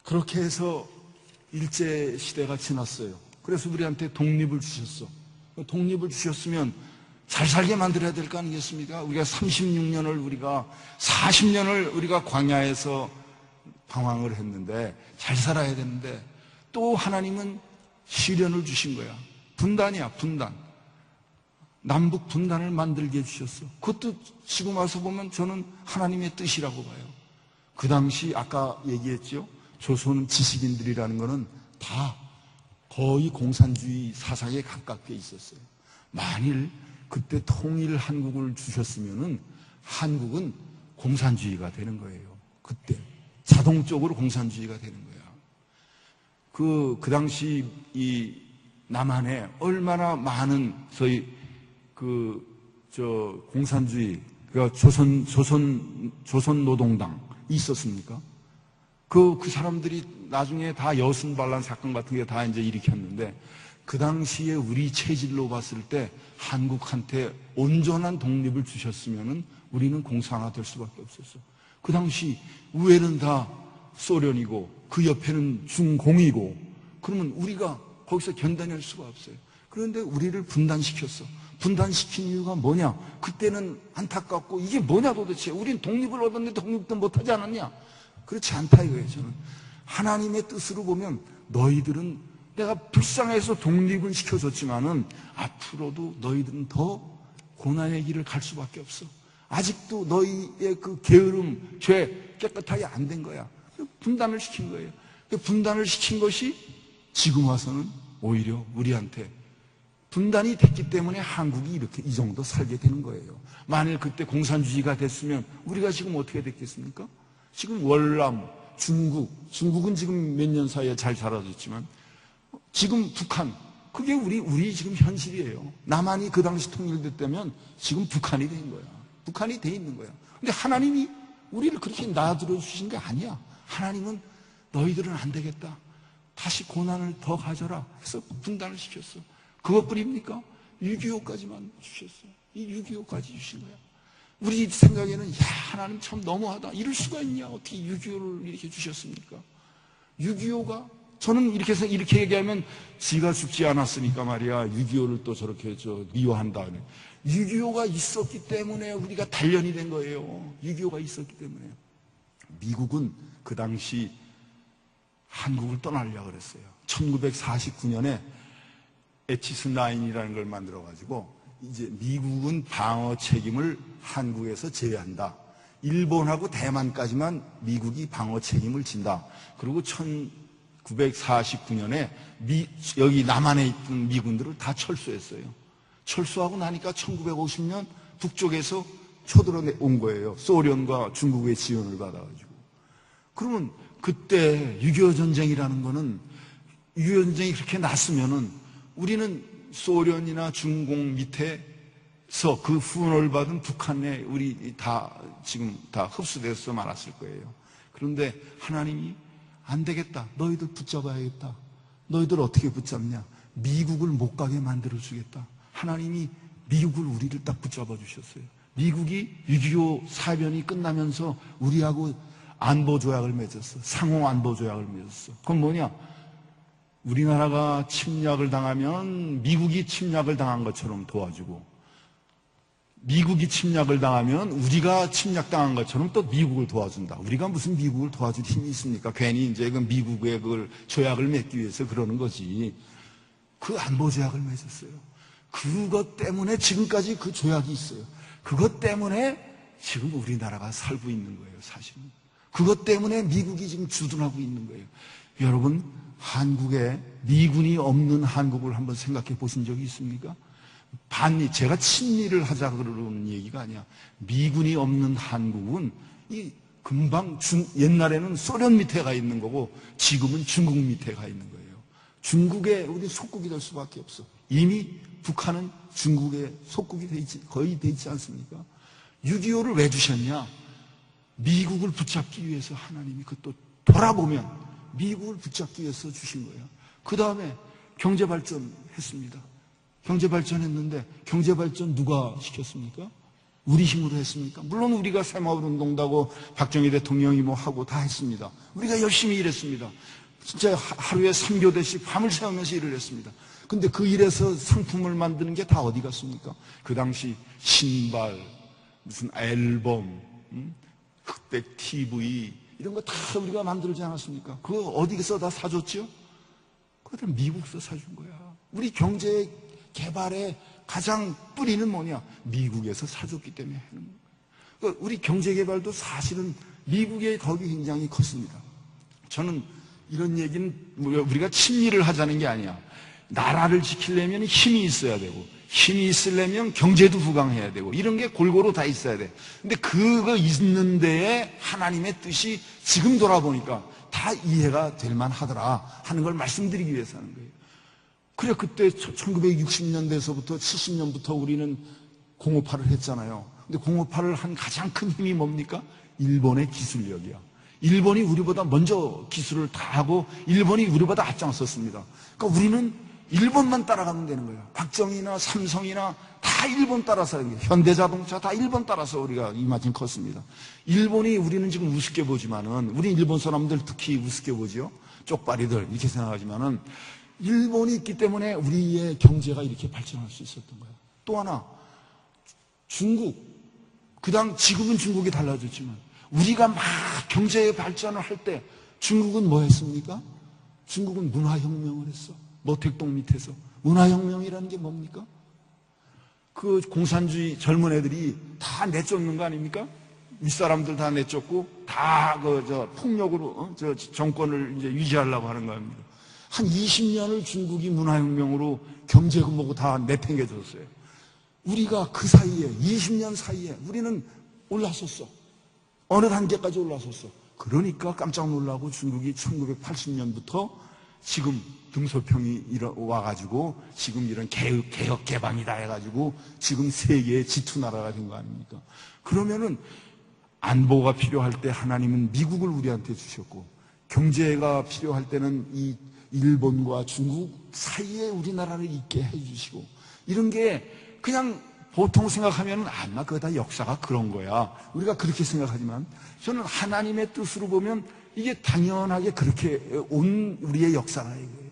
그렇게 해서 일제시대가 지났어요. 그래서 우리한테 독립을 주셨어. 독립을 주셨으면 잘 살게 만들어야 될 거 아니겠습니까? 우리가 36년을 우리가 40년을 우리가 광야에서 방황을 했는데 잘 살아야 되는데 또 하나님은 시련을 주신 거야. 분단이야, 분단. 남북 분단을 만들게 해주셨어. 그것도 지금 와서 보면 저는 하나님의 뜻이라고 봐요. 그 당시 아까 얘기했죠. 조선 지식인들이라는 거는 다 거의 공산주의 사상에 가깝게 있었어요. 만일 그때 통일 한국을 주셨으면은 한국은 공산주의가 되는 거예요. 그때 자동적으로 공산주의가 되는 거야. 그 당시 이 남한에 얼마나 많은 소위 공산주의, 그러니까 조선 노동당이 있었습니까? 그 사람들이 나중에 다 여순반란 사건 같은 게 다 이제 일으켰는데 그 당시에 우리 체질로 봤을 때 한국한테 온전한 독립을 주셨으면은 우리는 공산화 될 수밖에 없었어. 그 당시 우에는 다 소련이고 그 옆에는 중공이고 그러면 우리가 거기서 견뎌낼 수가 없어요. 그런데 우리를 분단시켰어. 분단시킨 이유가 뭐냐? 그때는 안타깝고 이게 뭐냐 도대체? 우린 독립을 얻었는데 독립도 못하지 않았냐? 그렇지 않다 이거예요. 저는 하나님의 뜻으로 보면 너희들은 내가 불쌍해서 독립은 시켜줬지만은 앞으로도 너희들은 더 고난의 길을 갈 수밖에 없어. 아직도 너희의 그 게으름, 죄 깨끗하게 안 된 거야. 분단을 시킨 거예요. 분단을 시킨 것이 지금 와서는 오히려 우리한테 분단이 됐기 때문에 한국이 이렇게 이 정도 살게 되는 거예요. 만일 그때 공산주의가 됐으면 우리가 지금 어떻게 됐겠습니까? 지금 월남, 중국은 지금 몇 년 사이에 잘 사라졌지만 지금 북한, 그게 우리 지금 현실이에요. 남한이 그 당시 통일됐다면 지금 북한이 된 거야. 북한이 돼 있는 거야. 근데 하나님이 우리를 그렇게 놔두어 주신 게 아니야. 하나님은 너희들은 안 되겠다. 다시 고난을 더 가져라 해서 분단을 시켰어. 그것뿐입니까? 6.25까지만 주셨어요. 이 6.25까지 주신 거야. 우리 생각에는 야 하나님 참 너무하다. 이럴 수가 있냐? 어떻게 6.25를 이렇게 주셨습니까? 6.25가 저는 이렇게 얘기하면 지가 죽지 않았으니까 말이야 6.25를 또 저렇게 미워한다. 6.25가 있었기 때문에 우리가 단련이 된 거예요. 6.25가 있었기 때문에. 미국은 그 당시 한국을 떠나려고 그랬어요. 1949년에 에치스9이라는 걸 만들어가지고 이제 미국은 방어 책임을 한국에서 제외한다. 일본하고 대만까지만 미국이 방어 책임을 진다. 그리고 1949년에 여기 남한에 있던 미군들을 다 철수했어요. 철수하고 나니까 1950년 북쪽에서 쳐들어온 거예요. 소련과 중국의 지원을 받아가지고. 그러면 그때 6.25 전쟁이라는 거는 6.25 전쟁이 그렇게 났으면은 우리는 소련이나 중공 밑에서 그 후원을 받은 북한에 우리 지금 다 흡수돼서 말았을 거예요. 그런데 하나님이 안 되겠다. 너희들 붙잡아야겠다. 너희들 어떻게 붙잡냐? 미국을 못 가게 만들어 주겠다. 하나님이 미국을 우리를 딱 붙잡아 주셨어요. 미국이 6.25 사변이 끝나면서 우리하고 안보조약을 맺었어. 상호 안보조약을 맺었어. 그건 뭐냐? 우리나라가 침략을 당하면 미국이 침략을 당한 것처럼 도와주고, 미국이 침략을 당하면 우리가 침략당한 것처럼 또 미국을 도와준다. 우리가 무슨 미국을 도와줄 힘이 있습니까? 괜히 이제 그 미국의 그걸 조약을 맺기 위해서 그러는 거지. 그 안보조약을 맺었어요. 그것 때문에 지금까지 그 조약이 있어요. 그것 때문에 지금 우리나라가 살고 있는 거예요, 사실은. 그것 때문에 미국이 지금 주둔하고 있는 거예요. 여러분, 한국에 미군이 없는 한국을 한번 생각해 보신 적이 있습니까? 제가 친미를 하자 그러는 얘기가 아니야. 미군이 없는 한국은 금방 옛날에는 소련 밑에 가 있는 거고 지금은 중국 밑에 가 있는 거예요. 중국에 우리 속국이 될 수밖에 없어. 이미 북한은 중국의 속국이 거의 돼 있지 않습니까? 6.25를 왜 주셨냐? 미국을 붙잡기 위해서 하나님이 그것도 돌아보면 미국을 붙잡기 위해서 주신 거예요. 그 다음에 경제발전 했습니다. 경제발전했는데 경제발전 누가 시켰습니까? 우리 힘으로 했습니까? 물론 우리가 새마을운동도 하고 박정희 대통령이 뭐 하고 다 했습니다. 우리가 열심히 일했습니다. 진짜 하루에 3교대씩 밤을 새우면서 일을 했습니다. 근데 그 일에서 상품을 만드는 게 다 어디 갔습니까? 그 당시 신발, 무슨 앨범, 흑백 TV 이런 거 다 우리가 만들지 않았습니까? 그거 어디서 다 사줬죠? 그걸 미국에서 사준 거야. 우리 경제 개발의 가장 뿌리는 뭐냐? 미국에서 사줬기 때문에 하는 거예요. 그러니까 우리 경제 개발도 사실은 미국의 덕이 굉장히 컸습니다. 저는 이런 얘기는 우리가 친미를 하자는 게 아니야. 나라를 지키려면 힘이 있어야 되고, 힘이 있으려면 경제도 부강해야 되고, 이런 게 골고루 다 있어야 돼. 근데 그거 있는 데에 하나님의 뜻이 지금 돌아보니까 다 이해가 될 만하더라 하는 걸 말씀드리기 위해서 하는 거예요. 그래, 그때 1960년대에서부터 70년부터 우리는 058을 했잖아요. 근데 058을 한 가장 큰 힘이 뭡니까? 일본의 기술력이야. 일본이 우리보다 먼저 기술을 다 하고 일본이 우리보다 앞장섰습니다. 그러니까 우리는 일본만 따라가면 되는 거예요. 박정희나 삼성이나 다 일본 따라서, 현대자동차 다 일본 따라서 우리가 이만큼 컸습니다. 일본이 우리는 지금 우습게 보지만은, 우리 일본 사람들 특히 우습게 보지요. 쪽발이들 이렇게 생각하지만은, 일본이 있기 때문에 우리의 경제가 이렇게 발전할 수 있었던 거예요. 또 하나, 중국, 지금은 중국이 달라졌지만 우리가 막 경제 발전을 할 때 중국은 뭐 했습니까? 중국은 문화혁명을 했어. 모택동 밑에서. 문화혁명이라는 게 뭡니까? 그 공산주의 젊은 애들이 다 내쫓는 거 아닙니까? 윗사람들 다 내쫓고 다 폭력으로 정권을 이제 유지하려고 하는 거 아닙니까? 한 20년을 중국이 문화혁명으로 경제고 뭐고 다 내팽개졌어요. 우리가 그 사이에 20년 사이에 우리는 올라섰어. 어느 단계까지 올라섰어. 그러니까 깜짝 놀라고 중국이 1980년부터 지금 등소평이 와가지고 지금 이런 개혁 개방이다 해가지고 지금 세계의 지투 나라가 된 거 아닙니까? 그러면은 안보가 필요할 때 하나님은 미국을 우리한테 주셨고, 경제가 필요할 때는 이 일본과 중국 사이에 우리나라를 있게 해주시고, 이런 게 그냥 보통 생각하면 아마 그거 다 역사가 그런 거야. 우리가 그렇게 생각하지만 저는 하나님의 뜻으로 보면 이게 당연하게 그렇게 온 우리의 역사라 이거예요.